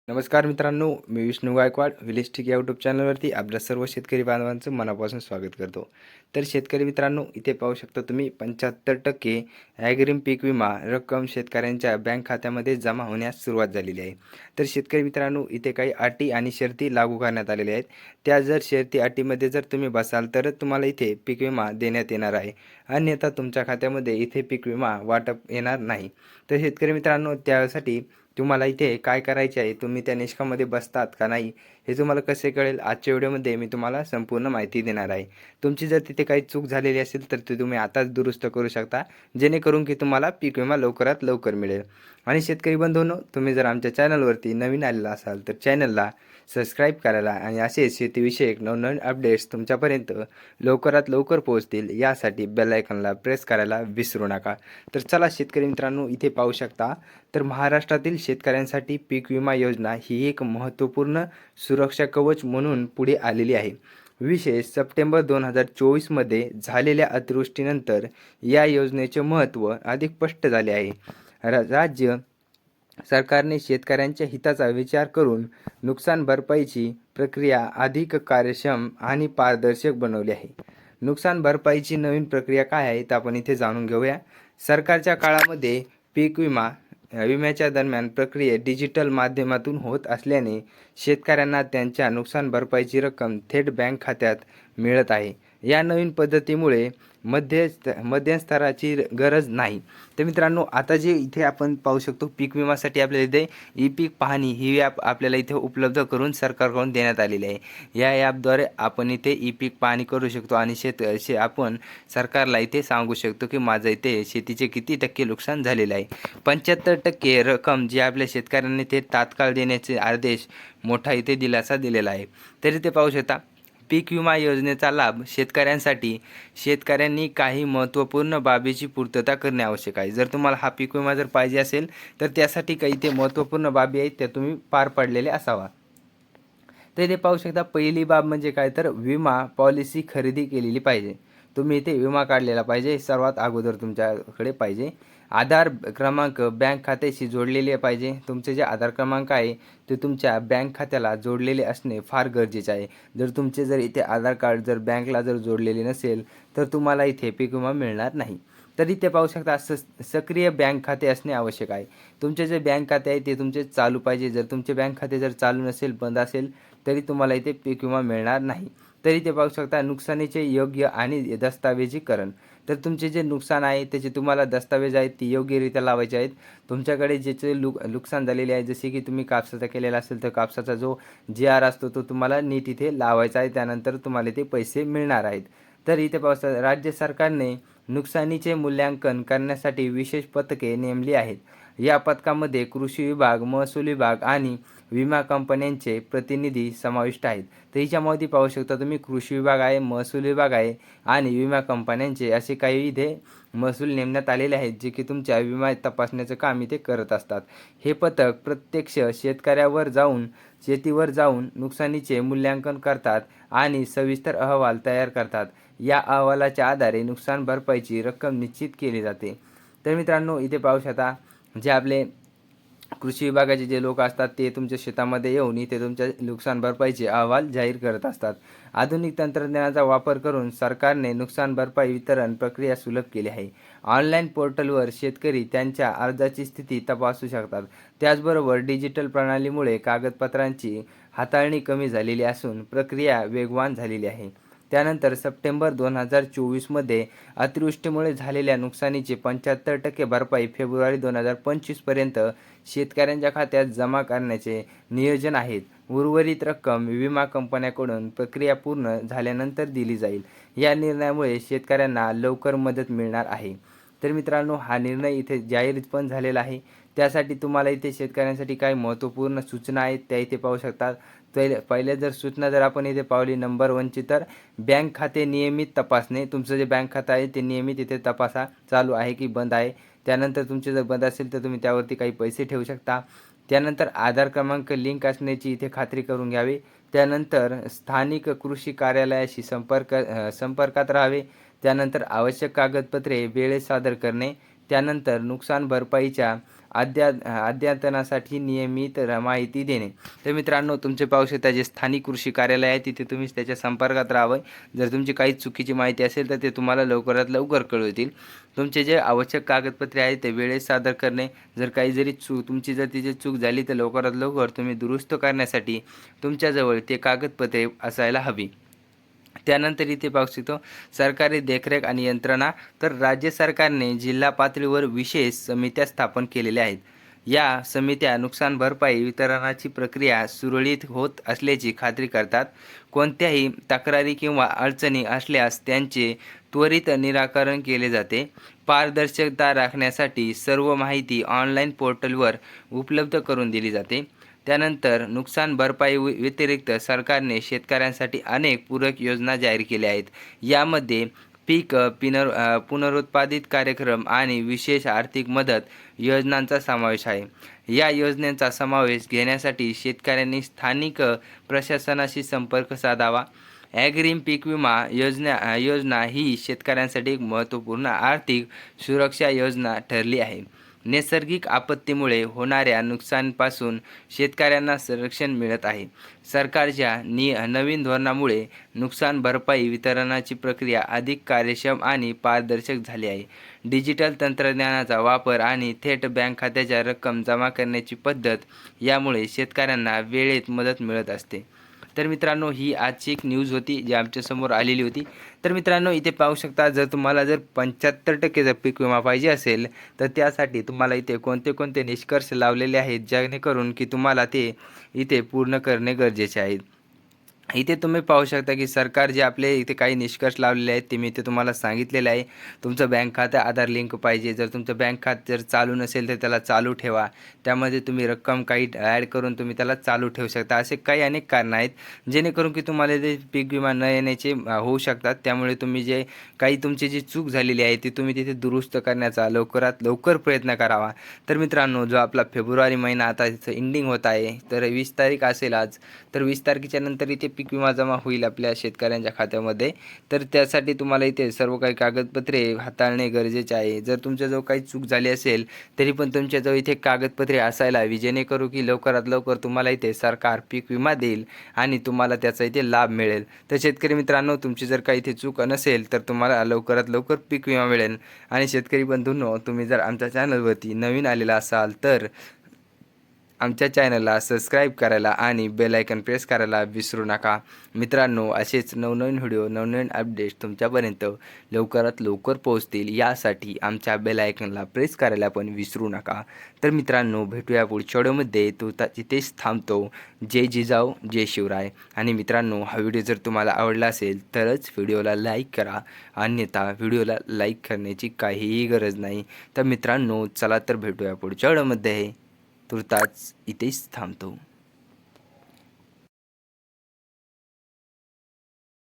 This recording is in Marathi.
नमस्कार मित्रांनो, मी विष्णू गायकवाड विलेस्टिक या यूट्यूब चॅनलवरती आपल्या सर्व शेतकरी बांधवांचं मनापासून स्वागत करतो. तर शेतकरी मित्रांनो, इथे पाहू शकता तुम्ही 75% ॲग्रीम पीक विमा रक्कम शेतकऱ्यांच्या बँक खात्यामध्ये जमा होण्यास सुरुवात झालेली आहे. तर शेतकरी मित्रांनो, इथे काही अटी आणि शर्ती लागू करण्यात आलेल्या आहेत. त्या जर शर्ती अटीमध्ये जर तुम्ही बसाल तरच तुम्हाला इथे पीक विमा देण्यात येणार आहे. अन्यथा तुमच्या खात्यामध्ये इथे पीक विमा वाटप येणार नाही. तर शेतकरी मित्रांनो, त्यासाठी तुम्हाला इथे काय करायचे आहे, तुम्ही त्या निष्कामध्ये बसतात का नाही हे तुम्हाला कसे कळेल, आजच्या व्हिडिओमध्ये मी तुम्हाला संपूर्ण माहिती देणार आहे. तुमची जर तिथे काही चूक झालेली असेल तर ते तुम्ही आताच दुरुस्त करू शकता, जेणेकरून की तुम्हाला पीक विमा लवकरात लवकर मिळेल. आणि शेतकरी बंधूंनो, तुम्ही जर आमच्या चॅनलवरती नवीन आलेला असाल तर चॅनलला सबस्क्राईब करायला आणि असेच शेतीविषयक नवनवीन अपडेट्स तुमच्यापर्यंत लवकरात लवकर पोहोचतील यासाठी बेल आयकॉनला प्रेस करायला विसरू नका. तर चला शेतकरी मित्रांनो, इथे पाहू शकता तर महाराष्ट्रातील शेतकऱ्यांसाठी पीक विमा योजना ही एक महत्त्वपूर्ण सुरक्षा कवच म्हणून पुढे आलेली आहे. विशेष सप्टेंबर 2024मध्ये झालेल्या अतिवृष्टीनंतर या योजनेचे महत्त्व अधिक स्पष्ट झाले आहे. राज्य सरकारने शेतकऱ्यांच्या हिताचा विचार करून नुकसान भरपाईची प्रक्रिया अधिक कार्यक्षम आणि पारदर्शक बनवली आहे. नुकसान भरपाईची नवीन प्रक्रिया काय आहे तर आपण इथे जाणून घेऊया. सरकारच्या काळामध्ये पीक विम्याच्या दरम्यान प्रक्रिया डिजिटल माध्यमातून होत असल्याने शेतकऱ्यांना त्यांच्या नुकसान भरपाईची रक्कम थेट बँक खात्यात मिळत आहे. या नवीन पद्धतीमुळे मध्यंतराची गरज नाही. तर मित्रांनो, आता जे इथे आपण पाहू शकतो पीक विमासाठी आपल्याला इथे ई पीक पाहणी ही ॲप आपल्याला इथे उपलब्ध करून सरकारकडून देण्यात आलेली आहे. या ॲपद्वारे आपण इथे ई पीक पाहणी करू शकतो आणि आपण सरकारला इथे सांगू शकतो की माझं इथे शेतीचे किती टक्के नुकसान झालेलं आहे. 75% रक्कम जी आपल्या शेतकऱ्यांनी ते तात्काळ देण्याचे आदेश मोठा इथे दिलासा दिलेला आहे. तरी ते पाहू शकता पीक विमा योजनेचा लाभ शेतकऱ्यांनी काही महत्त्वपूर्ण बाबीची पूर्तता करणे आवश्यक आहे. जर तुम्हाला हा पीक विमा जर पाहिजे असेल तर त्यासाठी काही ते महत्त्वपूर्ण बाबी आहेत त्या तुम्ही पार पाडलेले असावा. तर इथे पाहू शकता पहिली बाब म्हणजे काय तर विमा पॉलिसी खरेदी केलेली पाहिजे. तुम्ही इथे विमा काढलेला पाहिजे, सर्वात अगोदर तुमच्याकडे पाहिजे. आधार क्रमांक बँक खात्याशी जोडलेले पाहिजे. तुमचे जे आधार क्रमांक आहे ते तुमच्या बँक खात्याला जोडलेले असणे फार गरजेचे आहे. जर इथे आधार कार्ड जर बँकला जर जोडलेले नसेल तर तुम्हाला इथे पीक विमा मिळणार नाही. तर इथे पाहू शकता सक्रिय बँक खाते असणे आवश्यक आहे. तुमचे जे बँक खाते आहे ते तुमचे चालू पाहिजे. जर तुमचे बँक खाते जर चालू नसेल, बंद असेल तरी तुम्हाला इथे पीक विमा मिळणार नाही. तरी ते पाहू शकता नुकसानीचे योग्य आणि दस्तऐवजीकरण. तर तुमचे जे नुकसान आहे त्याचे तुम्हाला दस्तावेज आहेत ते योग्यरित्या लावायचे आहेत. तुमच्याकडे ज्याचे नुकसान झालेले आहे, जसे की तुम्ही कापसाचा केलेला असेल तर कापसाचा जो GR असतो तो तुम्हाला नीट इथे लावायचा आहे. त्यानंतर तुम्हाला ते पैसे मिळणार आहेत. तर इथे पाहू शकता राज्य सरकारने नुकसानीचे मूल्यांकन करण्यासाठी विशेष पथके नेमली आहेत. या पथकामध्ये कृषी विभाग, महसूल विभाग आणि विमा कंपन्यांचे प्रतिनिधी समाविष्ट आहेत. तर हिच्यामध्ये पाहू शकता तुम्ही कृषी विभाग आहे, महसूल विभाग आहे आणि विमा कंपन्यांचे असे काही इथे महसूल नेमण्यात आलेले आहेत, जे की तुमच्या विमा तपासण्याचं काम इथे करत असतात. हे पथक प्रत्यक्ष शेतीवर जाऊन नुकसानीचे मूल्यांकन करतात आणि सविस्तर अहवाल तयार करतात. या अहवालाच्या आधारे नुकसान भरपाईची रक्कम निश्चित केली जाते. तर मित्रांनो, इथे पाहू शकता जे आपले कृषी विभागाचे जे लोक असतात ते तुमच्या शेतामध्ये येऊन इथे तुमच्या नुकसान भरपाईचे अहवाल जाहीर करत असतात. आधुनिक तंत्रज्ञानाचा वापर करून सरकारने नुकसान भरपाई वितरण प्रक्रिया सुलभ केली आहे. ऑनलाईन पोर्टलवर शेतकरी त्यांच्या अर्जाची स्थिती तपासू शकतात. त्याचबरोबर डिजिटल प्रणालीमुळे कागदपत्रांची हाताळणी कमी झालेली असून प्रक्रिया वेगवान झालेली आहे. त्यानंतर सप्टेंबर 2024मध्ये अतिवृष्टीमुळे झालेल्या नुकसानीची 75% भरपाई फेब्रुवारी 2025पर्यंत शेतकऱ्यांच्या खात्यात जमा करण्याचे नियोजन आहे. उर्वरित रक्कम विमा कंपन्यांकडून प्रक्रिया पूर्ण झाल्यानंतर दिली जाईल. या निर्णयामुळे शेतकऱ्यांना लवकर मदत मिळणार आहे. तर मित्रांनो, हा निर्णय इथे जाहीर पण झालेला आहे. त्यासाठी तुम्हाला इथे शेतकऱ्यांसाठी काही महत्त्वपूर्ण सूचना आहेत त्या इथे पाहू शकतात. पहिले जर सूचना जर आपण इथे पावली नंबर 1ची तर बँक खाते नियमित तपासणे. तुमचं जे बँक खातं आहे ते नियमित इथे तपासा, चालू आहे की बंद आहे. त्यानंतर तुमचे जर बंद असेल तर तुम्ही त्यावरती काही पैसे ठेवू शकता. त्यानंतर आधार क्रमांक लिंक असण्याची इथे खात्री करून घ्यावी. त्यानंतर स्थानिक कृषी कार्यालयाशी संपर्कात राहावे. त्यानंतर आवश्यक कागदपत्रे वेळेत सादर करणे. त्यानंतर नुकसान भरपाईच्या अद्यतनासाठी नियमित माहिती देणे। तर मित्रांनो, तुमचे पाहू शकता जे स्थानिक कृषी कार्यालय आहे तिथे तुम्ही त्याच्या संपर्कात राहावे। जर तुमची काही चुकीची माहिती असेल तर ते तुम्हाला लवकरात लवकर कळवतील। तुमचे जे आवश्यक कागदपत्रे आहेत ते वेळेत सादर करणे। जर काही जरी तुमची जर तिची चूक झाली तर लवकरात लवकर तुम्ही दुरुस्त करण्यासाठी तुमच्याजवळ ते कागदपत्रे असायला हवी। त्यानंतर इथे पाहू शकतो सरकारी देखरेख आणि यंत्रणा। तर राज्य सरकारने जिल्हा पातळीवर विशेष समित्या स्थापन केलेल्या आहेत। या समित्या नुकसान भरपाई वितरणाची प्रक्रिया सुरळीत होत असल्याची खात्री करतात। कोणत्याही तक्रारी किंवा अडचणी असल्यास त्यांचे त्वरित निराकरण केले जाते। पारदर्शकता राखण्यासाठी सर्व माहिती ऑनलाईन पोर्टलवर उपलब्ध करून दिली जाते। त्यानंतर नुकसान भरपाई व्यतिरिक्त सरकारने शेतकऱ्यांसाठी अनेक पूरक योजना जाहीर केल्या आहेत। यामध्ये पीक पुनरुत्पादित कार्यक्रम आणि विशेष आर्थिक मदत योजनांचा समावेश आहे। या योजनांचा समावेश घेण्यासाठी शेतकऱ्यांनी स्थानिक प्रशासनाशी संपर्क साधावा। ॲग्रीम पीक विमा योजना ही शेतकऱ्यांसाठी एक महत्त्वपूर्ण आर्थिक सुरक्षा योजना ठरली आहे। नैसर्गिक आपत्तीमुळे होणाऱ्या नुकसानीपासून शेतकऱ्यांना संरक्षण मिळत आहे। सरकारच्या नवीन धोरणामुळे नुकसान भरपाई वितरणाची प्रक्रिया अधिक कार्यक्षम आणि पारदर्शक झाली आहे। डिजिटल तंत्रज्ञानाचा वापर आणि थेट बँक खात्याच्या रक्कम जमा करण्याची पद्धत यामुळे शेतकऱ्यांना वेळेत मदत मिळत असते। तर मित्रांनो, ही आजची एक न्यूज होती जी आमच्यासमोर आलेली होती। तर मित्रांनो, इथे पाहू शकता जर तुम्हाला जर 75% जर पीक विमा पाहिजे असेल तर त्यासाठी तुम्हाला इथे कोणते कोणते निष्कर्ष लावलेले आहेत जेणेकरून की तुम्हाला ते इथे पूर्ण करणे गरजेचे आहे। इथे तुम्ही पाहू शकता की सरकार जे आपले इथे काही निष्कर्ष लावलेले आहेत ते मी इथे तुम्हाला सांगितलेलं आहे। तुमचं बँक खातं आधार लिंक पाहिजे। जर तुमचं बँक खातं जर चालू नसेल तर त्याला चालू ठेवा। त्यामध्ये तुम्ही रक्कम काही ॲड करून तुम्ही त्याला चालू ठेवू शकता। असे काही अनेक कारणं आहेत जेणेकरून की तुम्हाला ते पीक विमा न येण्याचे होऊ शकतात। त्यामुळे तुम्ही जे काही तुमची जी चूक झालेली आहे ती तुम्ही तिथे दुरुस्त करण्याचा लवकरात लवकर प्रयत्न करावा। तर मित्रांनो, जो आपला फेब्रुवारी महिना आता इथं एंडिंग होत आहे, तर 20 तारीख असेल आज, तर 20 तारखेच्या नंतर इथे पीक विमा जमा होईल आपल्या शेतकऱ्यांच्या खात्यामध्ये। तर त्यासाठी तुम्हाला इथे सर्व काही कागदपत्रे हाताळणे गरजेचे आहे। जर तुमच्याजवळ काही चूक झाली असेल तरी पण तुमच्याजवळ इथे कागदपत्रे असायला हवी जेणेकरून की लवकरात लवकर तुम्हाला इथे सरकार पीक विमा देईल आणि तुम्हाला त्याचा इथे लाभ मिळेल। तर शेतकरी मित्रांनो, तुमची जर काही इथे चूक नसेल तर तुम्हाला लवकरात लवकर पीक विमा मिळेल। आणि शेतकरी बंधूंनो, तुम्ही जर आमच्या चॅनलवरती नवीन आलेला असाल तर आमच्या चॅनलला सबस्क्राईब करायला आणि बेल आयकॉन प्रेस करायला विसरू नका। मित्रांनो, असेच नवनवीन व्हिडिओ नवनवीन अपडेट्स तुमच्यापर्यंत लवकरात लवकर पोहोचतील यासाठी आमच्या बेल आयकॉनला प्रेस करायला पण विसरू नका। तर मित्रांनो, भेटूया पुढच्या व्हिडिओमध्ये। तिथेच थांबतो। जय जिजाऊ, जय शिवराय। आणि मित्रांनो, हा व्हिडिओ जर तुम्हाला आवडला असेल तरच व्हिडिओला लाईक करा, अन्यथा व्हिडिओला लाईक करण्याची काहीही गरज नाही। तर मित्रांनो, चला तर भेटूया पुढच्या व्हिडिओमध्ये। तुर्तास इथेच थांबतो।